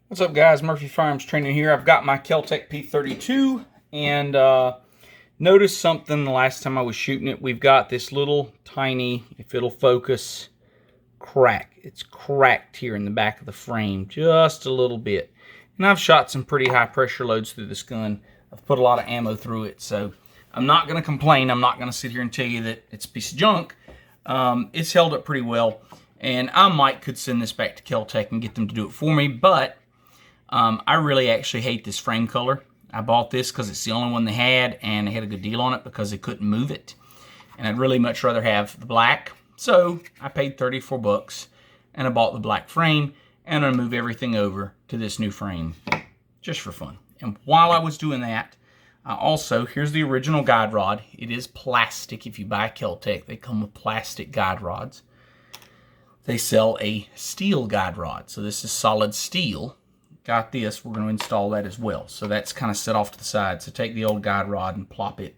What's up, guys? Murphy Firearms Training here. I've got my KELTEC P32, and noticed something the last time I was shooting it. We've got this little tiny, if it'll focus, crack. It's cracked here in the back of the frame, just a little bit. And I've shot some pretty high pressure loads through this gun. I've put a lot of ammo through it, so I'm not going to complain. I'm not going to sit here and tell you that it's a piece of junk. It's held up pretty well, and I could send this back to KELTEC and get them to do it for me, but I really actually hate this frame color. I bought this because it's the only one they had, and they had a good deal on it because they couldn't move it. And I'd really much rather have the black. So I paid 34 bucks, and I bought the black frame, and I'm gonna move everything over to this new frame just for fun. And while I was doing that, here's the original guide rod. It is plastic. If you buy KELTEC, they come with plastic guide rods. They sell a steel guide rod. So this is solid steel. Got this, we're going to install that as well. So that's kind of set off to the side. So take the old guide rod and plop it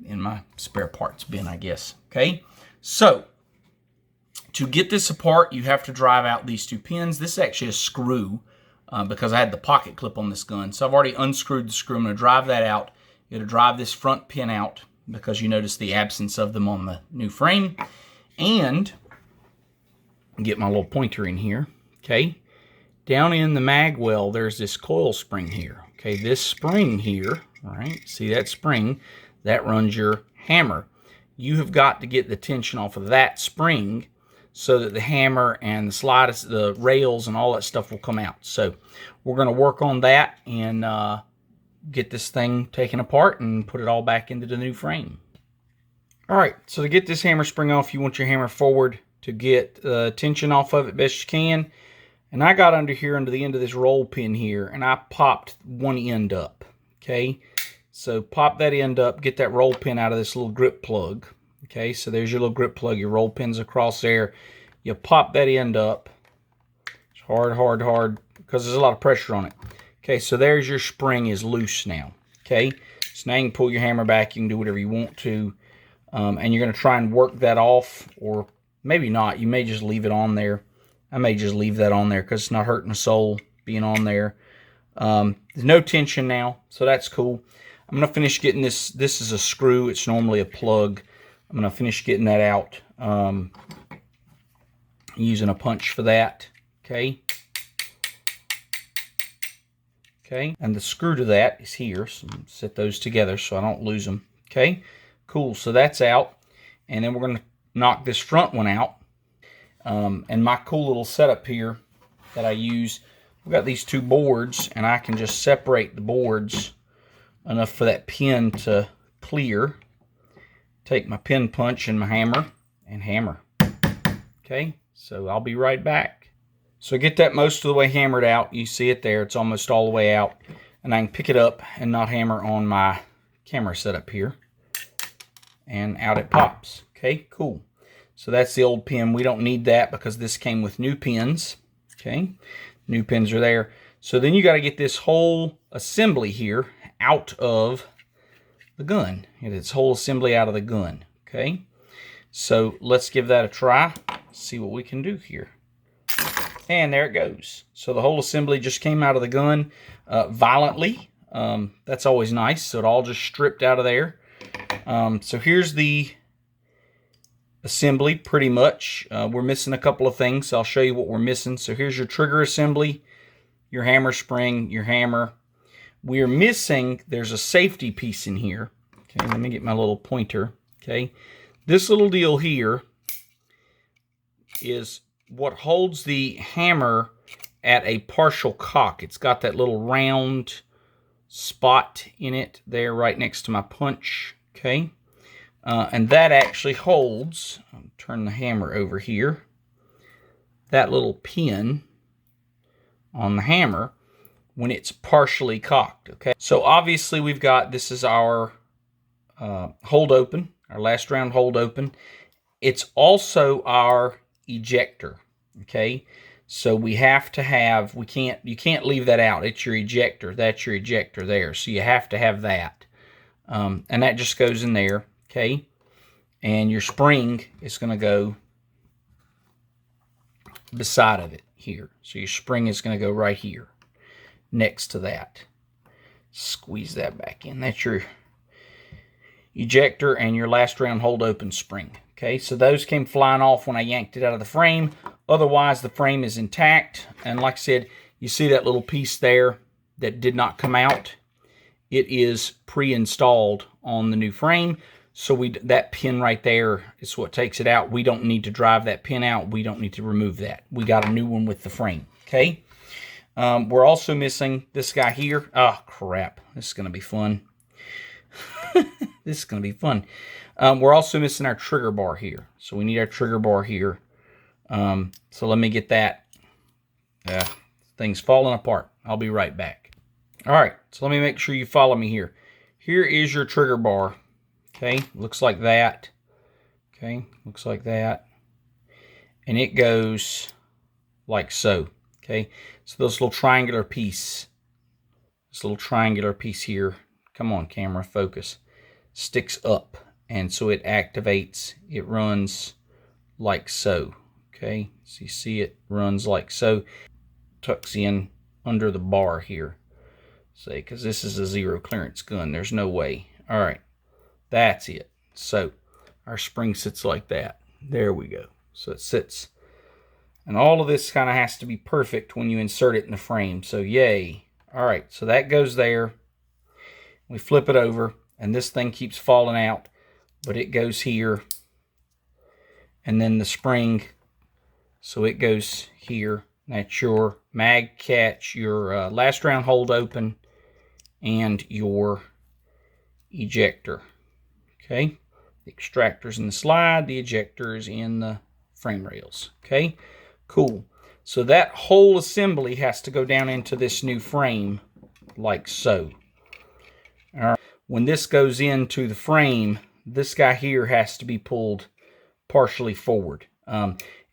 in my spare parts bin, I guess. Okay, so to get this apart, you have to drive out these two pins. This is actually a screw because I had the pocket clip on this gun. So I've already unscrewed the screw. I'm going to drive that out. You're going to drive this front pin out because you notice the absence of them on the new frame. And get my little pointer in here, okay? Down in the mag well, there's this coil spring here. Okay, this spring here, all right, see that spring? That runs your hammer. You have got to get the tension off of that spring so that the hammer and the rails and all that stuff will come out. So we're going to work on that and get this thing taken apart and put it all back into the new frame. All right, so to get this hammer spring off, you want your hammer forward to get the tension off of it best you can. And I got under here, under the end of this roll pin here, and I popped one end up, okay? So pop that end up, get that roll pin out of this little grip plug, okay? So there's your little grip plug, your roll pin's across there. You pop that end up. It's hard, hard, hard, because there's a lot of pressure on it. Okay, so there's your spring is loose now, okay? So now you can pull your hammer back, you can do whatever you want to, and you're gonna try and work that off, or maybe not, you may just leave it on there. I may just leave that on there because it's not hurting the sole being on there. There's no tension now, so that's cool. I'm going to finish getting this. This is a screw. It's normally a plug. I'm going to finish getting that out using a punch for that. Okay. Okay. And the screw to that is here. So I'm set those together so I don't lose them. Okay. Cool. So that's out. And then we're going to knock this front one out. And my cool little setup here that I use, I've got these two boards, and I can just separate the boards enough for that pin to clear. Take my pin punch and my hammer and hammer. Okay, so I'll be right back. So get that most of the way hammered out. You see it there, it's almost all the way out. And I can pick it up and not hammer on my camera setup here. And out it pops. Okay, cool. So that's the old pin. We don't need that because this came with new pins. Okay, new pins are there. So then you got to get this whole assembly here out of the gun. Get this whole assembly out of the gun. Okay, so let's give that a try. See what we can do here. And there it goes. So the whole assembly just came out of the gun violently. That's always nice. So it all just stripped out of there. So here's the assembly, pretty much. We're missing a couple of things, so I'll show you what we're missing. So here's your trigger assembly, your hammer spring, your hammer. We're missing, there's a safety piece in here. Okay, let me get my little pointer. Okay, this little deal here is what holds the hammer at a partial cock. It's got that little round spot in it there right next to my punch. Okay. And that actually holds, I'll turn the hammer over here, that little pin on the hammer when it's partially cocked, okay? So obviously we've got, this is our hold open, our last round hold open. It's also our ejector, okay? So we have to have, you can't leave that out. It's your ejector, that's your ejector there. So you have to have that. And that just goes in there. Okay, and your spring is going to go beside of it here. So your spring is going to go right here next to that. Squeeze that back in. That's your ejector and your last round hold open spring. Okay, so those came flying off when I yanked it out of the frame. Otherwise, the frame is intact. And like I said, you see that little piece there that did not come out? It is pre-installed on the new frame. So that pin right there is what takes it out. We don't need to drive that pin out. We don't need to remove that. We got a new one with the frame, okay? We're also missing this guy here. Oh, crap. This is going to be fun. This is going to be fun. We're also missing our trigger bar here. So we need our trigger bar here. So let me get that. Thing's falling apart. I'll be right back. All right, so let me make sure you follow me here. Here is your trigger bar. Okay, looks like that. Okay, looks like that. And it goes like so. Okay, so this little triangular piece, here, come on camera, focus, sticks up. And so it activates, it runs like so. Okay, so you see it runs like so, tucks in under the bar here. Say, because this is a zero clearance gun, there's no way. All right. That's it. So our spring sits like that. There we go. So it sits. And all of this kind of has to be perfect when you insert it in the frame. So yay. All right. So that goes there. We flip it over and this thing keeps falling out. But it goes here. And then the spring. So it goes here. That's your mag catch, your last round hold open, and your ejector. Okay, the extractor's in the slide, the ejector's in the frame rails. Okay, cool. So that whole assembly has to go down into this new frame like so. All right. When this goes into the frame, this guy here has to be pulled partially forward.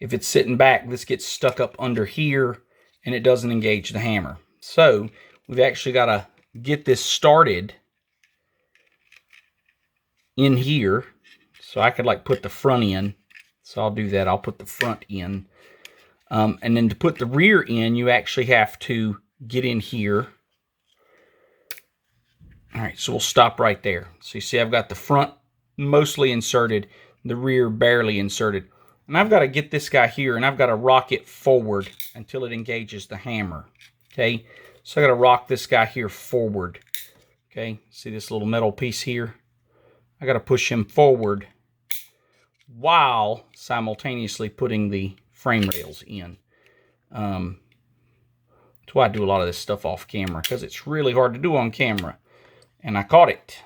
If it's sitting back, this gets stuck up under here and it doesn't engage the hammer. So we've actually got to get this started in here. So I could like put the front in. So I'll do that. I'll put the front in. And then to put the rear in, you actually have to get in here. All right, so we'll stop right there. So you see I've got the front mostly inserted, the rear barely inserted. And I've got to get this guy here and I've got to rock it forward until it engages the hammer. Okay, so I got to rock this guy here forward. Okay, see this little metal piece here? I got to push him forward while simultaneously putting the frame rails in. That's why I do a lot of this stuff off camera, because it's really hard to do on camera. And I caught it.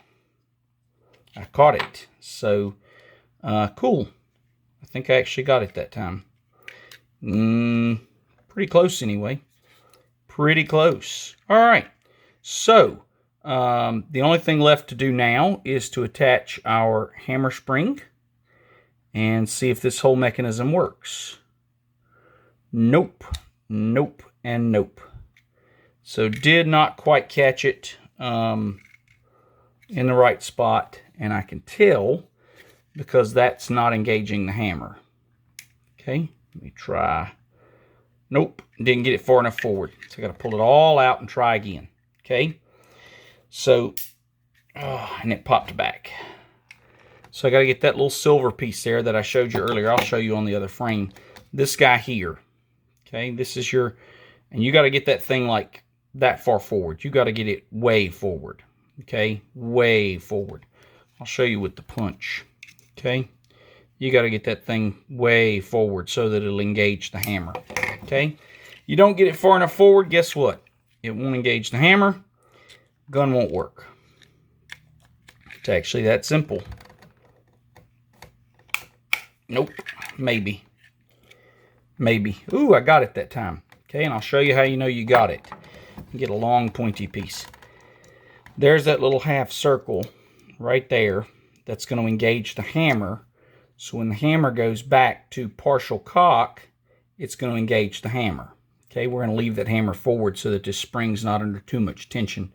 So, cool. I think I actually got it that time. Pretty close anyway. Pretty close. All right. So, the only thing left to do now is to attach our hammer spring and see if this whole mechanism works. Nope, nope, and nope. So did not quite catch it in the right spot, and I can tell because that's not engaging the hammer. Okay, let me try. Nope, didn't get it far enough forward. So I got to pull it all out and try again. Okay. So, and it popped back. So I got to get that little silver piece there that I showed you earlier. I'll show you on the other frame. This guy here. Okay, this is your, and you got to get that thing like that far forward. You got to get it way forward. Okay, way forward. I'll show you with the punch. Okay, you got to get that thing way forward so that it'll engage the hammer. Okay, you don't get it far enough forward, guess what? It won't engage the hammer. Gun won't work. It's actually that simple. Nope. Maybe. Maybe. Ooh, I got it that time. Okay, and I'll show you how you know you got it. You get a long pointy piece. There's that little half circle right there that's going to engage the hammer. So when the hammer goes back to partial cock, it's going to engage the hammer. Okay, we're going to leave that hammer forward so that this spring's not under too much tension.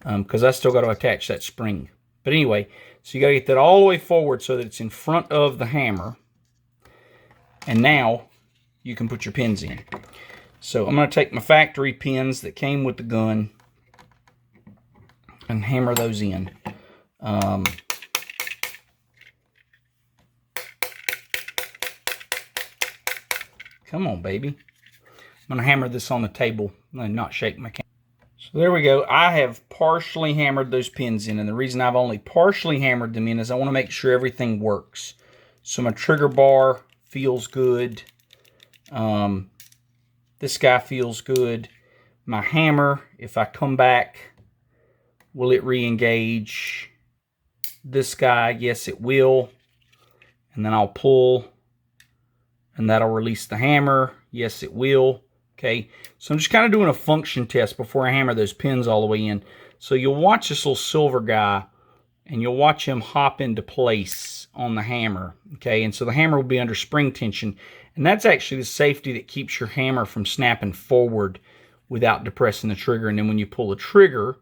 Because I still got to attach that spring. But anyway, so you got to get that all the way forward so that it's in front of the hammer. And now you can put your pins in. So I'm going to take my factory pins that came with the gun and hammer those in. Come on, baby. I'm going to hammer this on the table and not shake my camera. So there we go. I have partially hammered those pins in, and the reason I've only partially hammered them in is I want to make sure everything works. So my trigger bar feels good. This guy feels good. My hammer, if I come back, will it re-engage? This guy, yes it will. And then I'll pull, and that'll release the hammer. Yes, it will. Okay, so I'm just kind of doing a function test before I hammer those pins all the way in. So you'll watch this little silver guy, and you'll watch him hop into place on the hammer. Okay, and so the hammer will be under spring tension, and that's actually the safety that keeps your hammer from snapping forward without depressing the trigger. And then when you pull the trigger,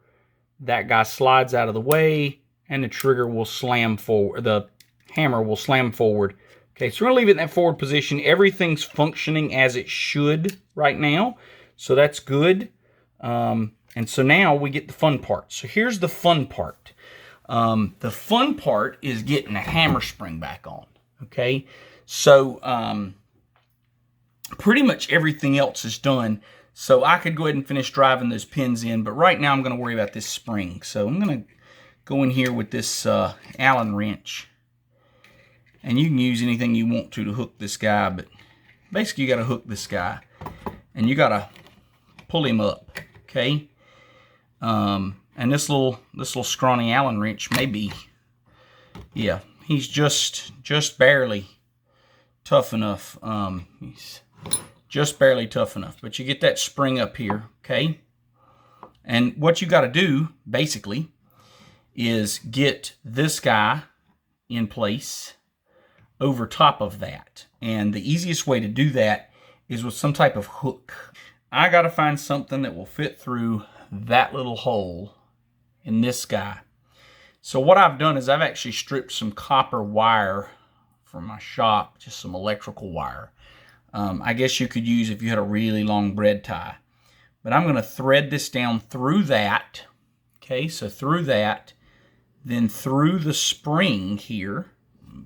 that guy slides out of the way, and the trigger will slam forward. The hammer will slam forward. Okay, so we're going to leave it in that forward position. Everything's functioning as it should right now, so that's good. And so now we get the fun part. So here's the fun part. The fun part is getting the hammer spring back on. Okay, so pretty much everything else is done. So I could go ahead and finish driving those pins in, but right now I'm going to worry about this spring. So I'm going to go in here with this Allen wrench. And you can use anything you want to hook this guy, but basically you got to hook this guy. And you got to pull him up, okay? And this little scrawny Allen wrench may be, yeah, he's just barely tough enough. He's just barely tough enough. But you get that spring up here, okay? And what you got to do, basically, is get this guy in place over top of that. And the easiest way to do that is with some type of hook. I got to find something that will fit through that little hole in this guy. So what I've done is I've actually stripped some copper wire from my shop, just some electrical wire. I guess you could use if you had a really long bread tie. But I'm going to thread this down through that. Okay, so through that, then through the spring here.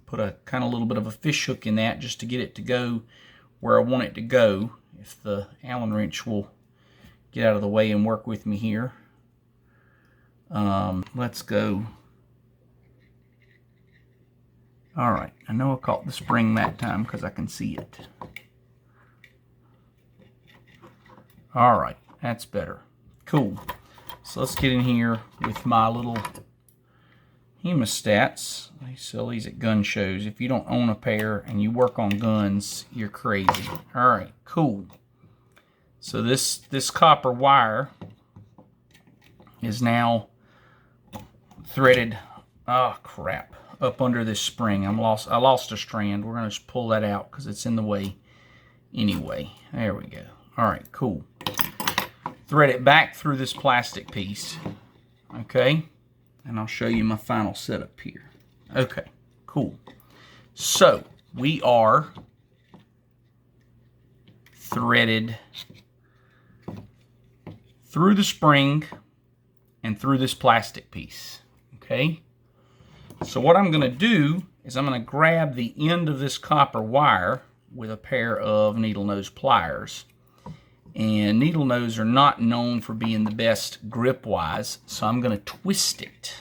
Put a kind of little bit of a fish hook in that just to get it to go where I want it to go. If the Allen wrench will get out of the way and work with me here. Let's go. All right, I know I caught the spring that time because I can see it. All right, that's better. Cool. So let's get in here with my little hemostats. They sell these at gun shows. If you don't own a pair and you work on guns, you're crazy. All right, cool. So this copper wire is now threaded. Oh crap! Up under this spring. I lost a strand. We're gonna just pull that out because it's in the way. Anyway, there we go. All right, cool. Thread it back through this plastic piece. Okay. And I'll show you my final setup here. Okay, cool. So we are threaded through the spring and through this plastic piece. Okay. So what I'm going to do is I'm going to grab the end of this copper wire with a pair of needle nose pliers. And needle nose are not known for being the best grip-wise, so I'm going to twist it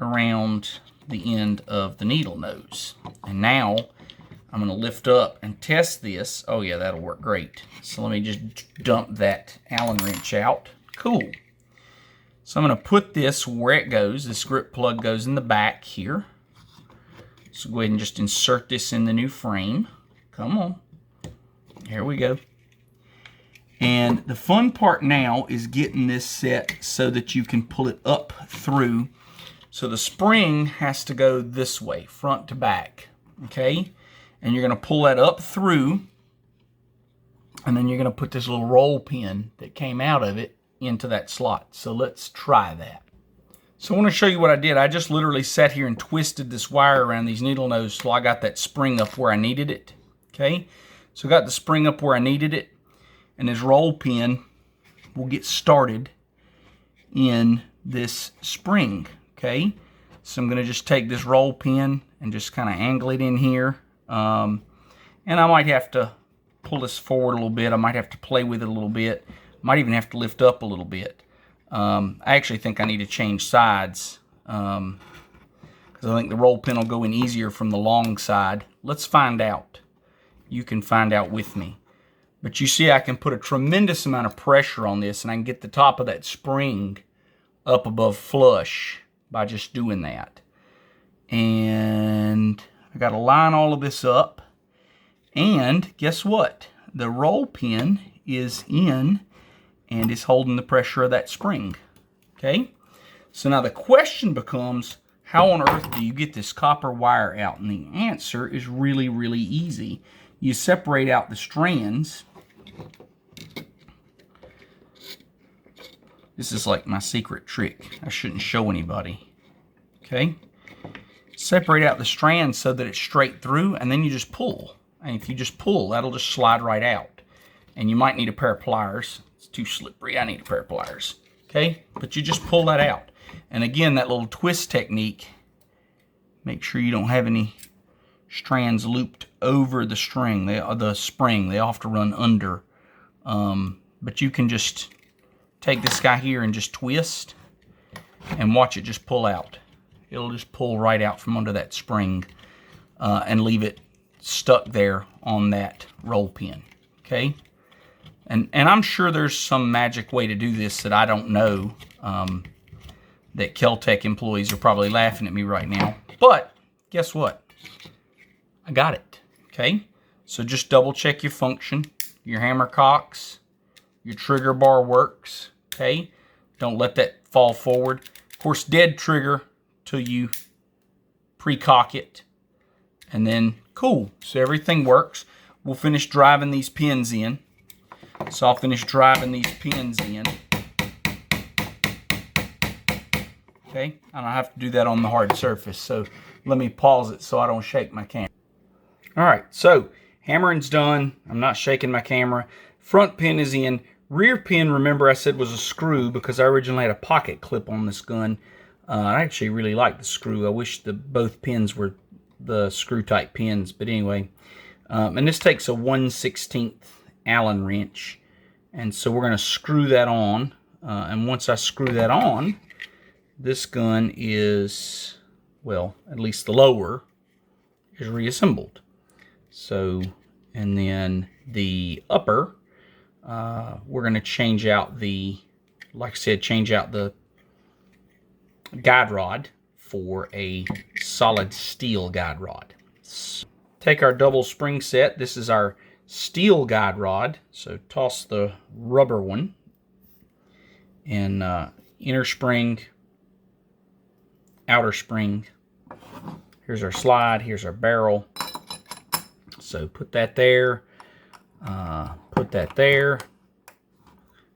around the end of the needle nose. And now I'm going to lift up and test this. Oh yeah, that'll work great. So let me just dump that Allen wrench out. Cool. So I'm going to put this where it goes. This grip plug goes in the back here. So go ahead and just insert this in the new frame. Come on. Here we go. And the fun part now is getting this set so that you can pull it up through. So the spring has to go this way, front to back, okay? And you're gonna pull that up through, and then you're gonna put this little roll pin that came out of it into that slot. So let's try that. So I wanna show you what I did. I just literally sat here and twisted this wire around these needle nose till I got that spring up where I needed it, okay? So I got the spring up where I needed it, and this roll pin will get started in this spring, okay? So I'm gonna just take this roll pin and just kind of angle it in here. And I might have to pull this forward a little bit. I might have to play with it a little bit. Might even have to lift up a little bit. I actually think I need to change sides because I think the roll pin will go in easier from the long side. Let's find out. You can find out with me. But you see I can put a tremendous amount of pressure on this, and I can get the top of that spring up above flush by just doing that. And I got to line all of this up. And guess what? The roll pin is in and is holding the pressure of that spring. Okay? So now the question becomes, how on earth do you get this copper wire out? And the answer is really, really easy. You separate out the strands. This is like my secret trick. I shouldn't show anybody. Okay? Separate out the strands so that it's straight through, and then you just pull. And if you just pull, that'll just slide right out. And you might need a pair of pliers. It's too slippery. I need a pair of pliers. Okay? But you just pull that out. And again, that little twist technique, make sure you don't have any strands looped over the spring. They all have to run under. But you can just take this guy here and just twist and watch it just pull out. It'll just pull right out from under that spring and leave it stuck there on that roll pin. Okay? And I'm sure there's some magic way to do this that I don't know, that KELTEC employees are probably laughing at me right now. But guess what? I got it. Okay? So just double check your function. Your hammer cocks. Your trigger bar works. Okay? Don't let that fall forward. Of course, dead trigger till you pre-cock it. And then, cool. So everything works. We'll finish driving these pins in. So I'll finish driving these pins in. Okay? I don't have to do that on the hard surface. So let me pause it so I don't shake my camera. Alright, so hammering's done. I'm not shaking my camera. Front pin is in. Rear pin, remember I said was a screw because I originally had a pocket clip on this gun. I actually really like the screw. I wish both pins were the screw type pins, but anyway. And this takes a 1/16 Allen wrench. And so we're going to screw that on. And once I screw that on, this gun is, well, at least the lower is reassembled. So, and then the upper, we're going to change out the, like I said, change out the guide rod for a solid steel guide rod. So take our double spring set. This is our steel guide rod. So toss the rubber one. And inner spring, outer spring. Here's our slide. Here's our barrel. So put that there. Put that there.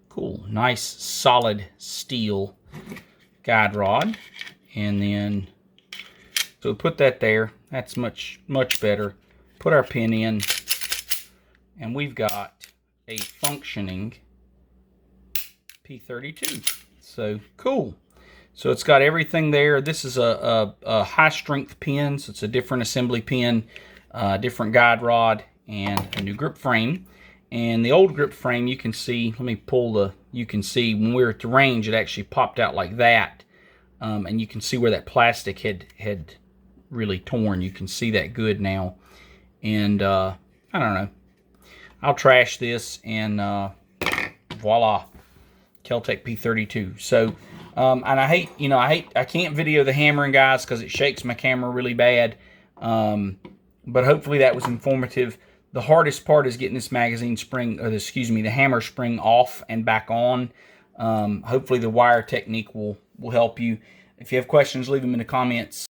Cool. Nice solid steel guide rod. And then, so put that there. That's much better. Put our pin in. And we've got a functioning P32. So cool. So it's got everything there. This is a high strength pin. So it's a different assembly pin, different guide rod, and a new grip frame. And the old grip frame, you can see, let me pull the, you can see when we were at the range, it actually popped out like that. And you can see where that plastic had really torn. You can see that good now. And I don't know. I'll trash this and voila, KELTEC P32. So, and I hate, I can't video the hammering, guys, because it shakes my camera really bad. But hopefully that was informative. The hardest part is getting this magazine spring, or the hammer spring off and back on. Hopefully the wire technique will help you. If you have questions, leave them in the comments.